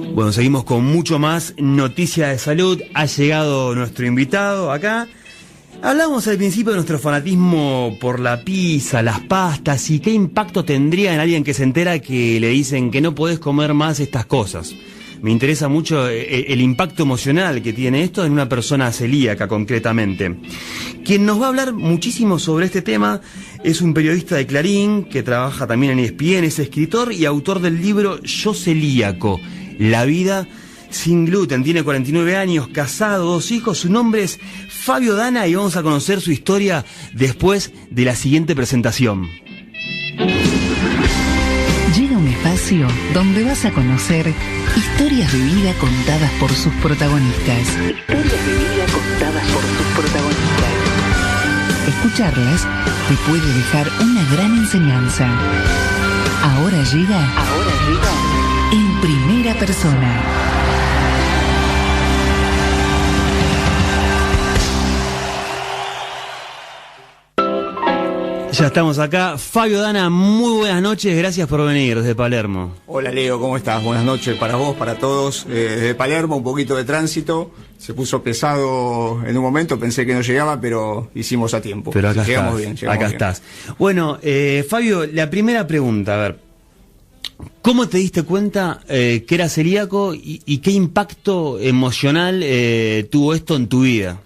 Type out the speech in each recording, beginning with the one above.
Bueno, seguimos con mucho más noticia de salud. Ha llegado nuestro invitado acá. Hablamos al principio de nuestro fanatismo por la pizza, las pastas y qué impacto tendría en alguien que se entera que le dicen que no podés comer más estas cosas. Me interesa mucho el impacto emocional que tiene esto en una persona celíaca concretamente. Quien nos va a hablar muchísimo sobre este tema es un periodista de Clarín que trabaja también en ESPN, es escritor y autor del libro Yo Celíaco, la vida sin gluten. Tiene 49 años, casado, 2 hijos. Su nombre es Fabio Dana y vamos a conocer su historia después de la siguiente presentación. Llega un espacio donde vas a conocer historias de vida contadas por sus protagonistas. Historias de vida contadas por sus protagonistas. Escucharlas te puede dejar una gran enseñanza. Ahora llega en primera persona. Ya estamos acá. Fabio Dana, muy buenas noches, gracias por venir desde Palermo. Hola Leo, ¿cómo estás? Buenas noches para vos, para todos. Desde Palermo, un poquito de tránsito. Se puso pesado en un momento, pensé que no llegaba, pero hicimos a tiempo. Pero acá llegamos estás, bien, acá bien. estás. Bueno, Fabio, la primera pregunta, a ver. ¿Cómo te diste cuenta que eras celíaco y qué impacto emocional tuvo esto en tu vida?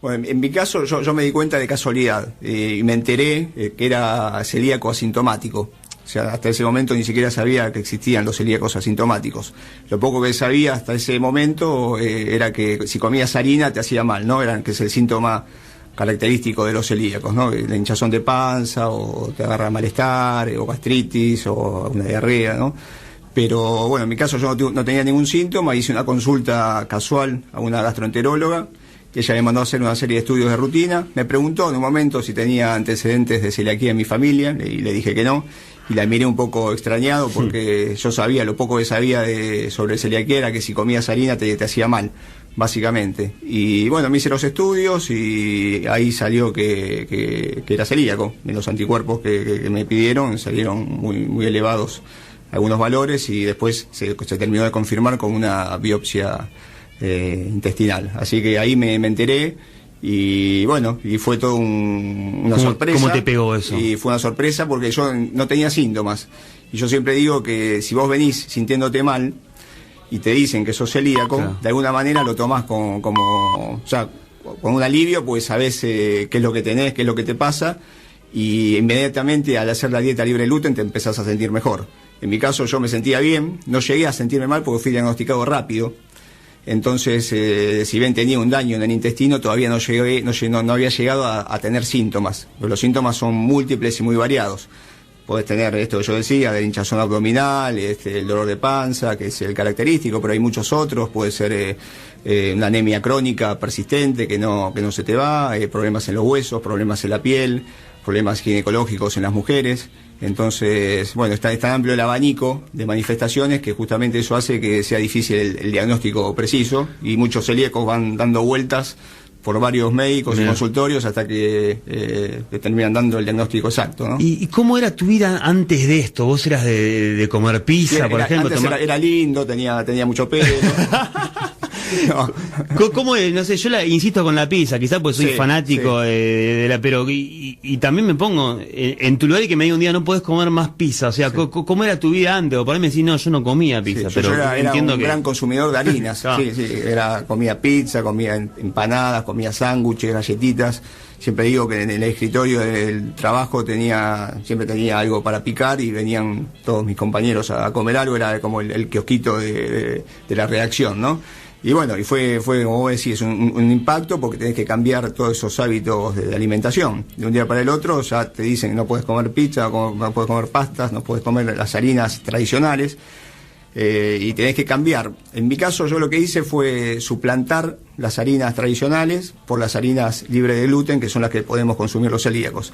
Bueno, en mi caso yo me di cuenta de casualidad y me enteré que era celíaco asintomático. O sea, hasta ese momento ni siquiera sabía que existían los celíacos asintomáticos. Lo poco que sabía hasta ese momento era que si comías harina te hacía mal, ¿no? Que es el síntoma característico de los celíacos, ¿no? La hinchazón de panza, o te agarra malestar, o gastritis, o una diarrea, ¿no? Pero bueno, en mi caso yo no tenía ningún síntoma, hice una consulta casual a una gastroenteróloga. Ella me mandó a hacer una serie de estudios de rutina. Me preguntó en un momento si tenía antecedentes de celiaquía en mi familia y le dije que no. Y la miré un poco extrañado porque yo sabía, lo poco que sabía sobre celiaquía era que si comías harina te hacía mal, básicamente. Y bueno, me hice los estudios y ahí salió que era celíaco. En los anticuerpos que me pidieron salieron muy elevados algunos valores y después se terminó de confirmar con una biopsia intestinal. Así que ahí me enteré y bueno, y fue todo una sorpresa. ¿Cómo te pegó eso? Y fue una sorpresa porque yo no tenía síntomas. Y yo siempre digo que si vos venís sintiéndote mal y te dicen que sos celíaco, claro, de alguna manera lo tomás con un alivio, pues sabés qué es lo que tenés, qué es lo que te pasa, y inmediatamente al hacer la dieta libre de gluten te empezás a sentir mejor. En mi caso yo me sentía bien, no llegué a sentirme mal porque fui diagnosticado rápido. Entonces, si bien tenía un daño en el intestino, todavía no había llegado a tener síntomas. Pero los síntomas son múltiples y muy variados. Podés tener esto que yo decía, de hinchazón abdominal, el dolor de panza, que es el característico, pero hay muchos otros. Puede ser una anemia crónica persistente que no se te va, problemas en los huesos, problemas en la piel, problemas ginecológicos en las mujeres. Entonces, bueno, está amplio el abanico de manifestaciones que justamente eso hace que sea difícil el diagnóstico preciso y muchos celíacos van dando vueltas por varios médicos y consultorios hasta que te terminan dando el diagnóstico exacto, ¿no? ¿Y cómo era tu vida antes de esto? ¿Vos eras de comer pizza, por ejemplo? Antes era lindo, tenía mucho pelo. No. ¿Cómo es? No sé, yo insisto con la pizza, quizás pues soy fanático de la, pero y también me pongo en tu lugar y que me diga un día no puedes comer más pizza, o sea, ¿cómo era tu vida antes? O por ahí me decís, no, yo no comía pizza, pero yo era un que gran consumidor de harinas, comía pizza, comía empanadas, comía sándwiches, galletitas. Siempre digo que en el escritorio del trabajo siempre tenía algo para picar y venían todos mis compañeros a comer algo, era como el kiosquito de la redacción, ¿no? Y bueno, y fue como vos decís, un impacto porque tenés que cambiar todos esos hábitos de alimentación. De un día para el otro ya te dicen que no puedes comer pizza, no puedes comer pastas, no puedes comer las harinas tradicionales, y tenés que cambiar. En mi caso yo lo que hice fue suplantar las harinas tradicionales por las harinas libres de gluten, que son las que podemos consumir los celíacos.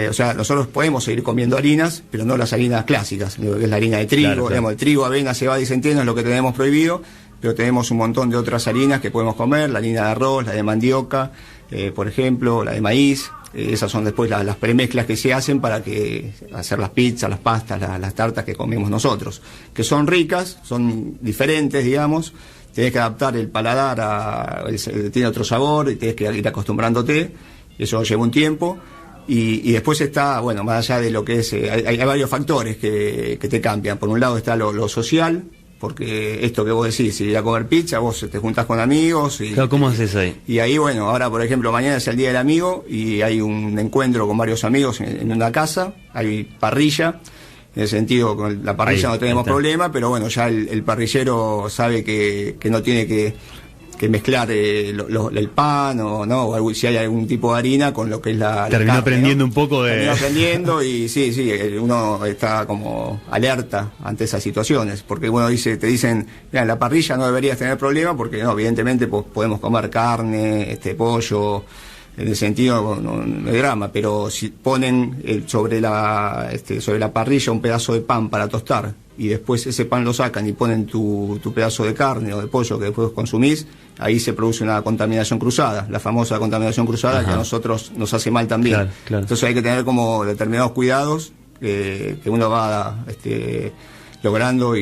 O sea, nosotros podemos seguir comiendo harinas, pero no las harinas clásicas, lo que es la harina de trigo, claro. Digamos, el trigo, avena, cebada y centeno es lo que tenemos prohibido, pero tenemos un montón de otras harinas que podemos comer, la harina de arroz, la de mandioca, por ejemplo, la de maíz. Esas son después las premezclas que se hacen para hacer las pizzas, las pastas, las tartas que comemos nosotros, que son ricas, son diferentes, digamos. Tenés que adaptar el paladar tiene otro sabor y tenés que ir acostumbrándote. Eso lleva un tiempo. Y después está, bueno, más allá de lo que es, hay varios factores que te cambian. Por un lado está lo social, porque esto que vos decís, si ir a comer pizza, vos te juntás con amigos. Claro, ¿cómo haces ahí? Y ahí, bueno, ahora por ejemplo, mañana es el Día del Amigo y hay un encuentro con varios amigos en una casa, hay parrilla. En ese sentido, con la parrilla no tenemos problema, pero bueno, ya el parrillero sabe que no tiene que mezclar el pan o si hay algún tipo de harina con lo que es la terminó carne, aprendiendo ¿no? un poco de... Terminó aprendiendo y sí, uno está como alerta ante esas situaciones, porque uno te dicen, mira, en la parrilla no deberías tener problema, porque no, evidentemente podemos comer carne, pollo, en el sentido no hay drama, pero si ponen sobre la parrilla un pedazo de pan para tostar y después ese pan lo sacan y ponen tu pedazo de carne o de pollo que después consumís, ahí se produce una contaminación cruzada, la famosa contaminación cruzada. Ajá. Que a nosotros nos hace mal también. Claro. Entonces hay que tener como determinados cuidados que uno va logrando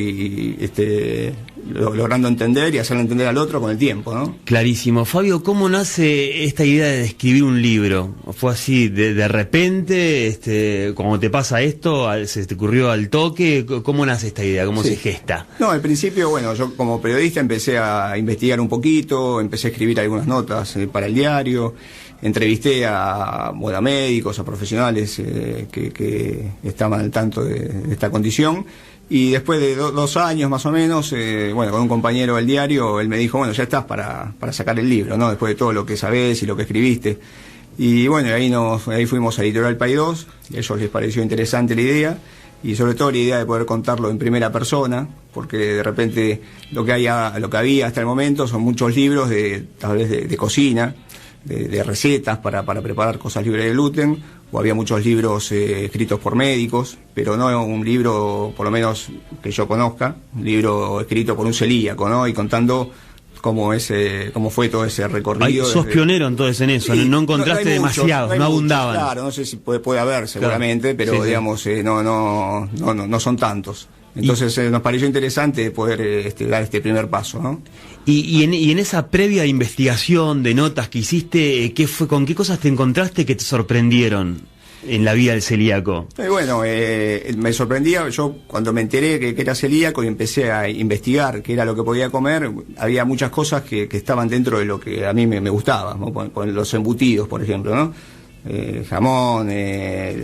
logrando entender y hacerlo entender al otro con el tiempo, ¿no? Clarísimo. Fabio, ¿cómo nace esta idea de escribir un libro? ¿Fue así de repente, cuando te pasa esto, se te ocurrió al toque? ¿Cómo nace esta idea? ¿Cómo se gesta? No, al principio, bueno, yo como periodista empecé a investigar un poquito, empecé a escribir algunas notas para el diario, entrevisté a médicos, a profesionales que estaban al tanto de esta condición. Y después de 2 años más o menos, con un compañero del diario, él me dijo, bueno, ya estás para sacar el libro, ¿no? Después de todo lo que sabés y lo que escribiste. Y bueno, ahí fuimos a Editorial Paidós, a ellos les pareció interesante la idea, y sobre todo la idea de poder contarlo en primera persona, porque de repente lo que había hasta el momento son muchos libros tal vez de cocina, de recetas para preparar cosas libres de gluten, o había muchos libros escritos por médicos, pero no un libro, por lo menos que yo conozca, un libro escrito por un celíaco, ¿no? Y contando cómo fue todo ese recorrido. Sos pionero entonces en eso, sí, no encontraste demasiados, no abundaban. Claro, no sé si puede haber seguramente, claro, pero sí, digamos, no son tantos. Entonces nos pareció interesante poder dar este primer paso, ¿no? Y en esa previa investigación de notas que hiciste, ¿con qué cosas te encontraste que te sorprendieron en la vida del celíaco? Me sorprendía, yo cuando me enteré que era celíaco y empecé a investigar qué era lo que podía comer, había muchas cosas que estaban dentro de lo que a mí me gustaba, ¿no? Con los embutidos, por ejemplo, ¿no? Jamón,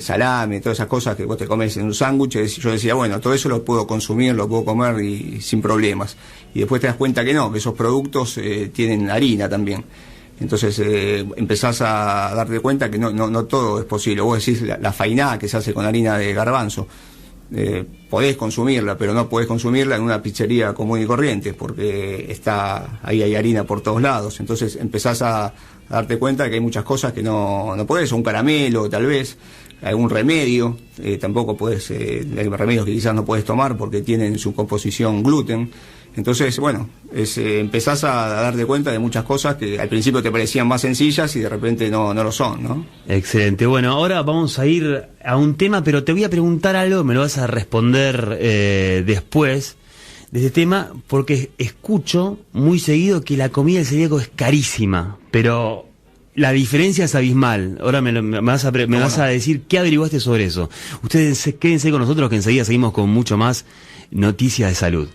salame, todas esas cosas que vos te comes en un sándwich. Yo decía, bueno, todo eso lo puedo consumir, lo puedo comer y sin problemas. Y después te das cuenta que no, que esos productos tienen harina también. Entonces empezás a darte cuenta que no todo es posible. Vos decís la fainá que se hace con harina de garbanzo. Podés consumirla, pero no podés consumirla en una pizzería común y corriente, porque ahí hay harina por todos lados. Entonces empezás a darte cuenta de que hay muchas cosas que no podés, un caramelo tal vez, algún remedio, tampoco podés, hay remedios que quizás no podés tomar porque tienen su composición gluten. Entonces, empezás a darte cuenta de muchas cosas que al principio te parecían más sencillas y de repente no lo son, ¿no? Excelente. Bueno, ahora vamos a ir a un tema, pero te voy a preguntar algo, me lo vas a responder después de este tema, porque escucho muy seguido que la comida del celíaco es carísima, pero la diferencia es abismal. Ahora me vas a decir qué averiguaste sobre eso. Ustedes quédense con nosotros que enseguida seguimos con mucho más noticias de salud.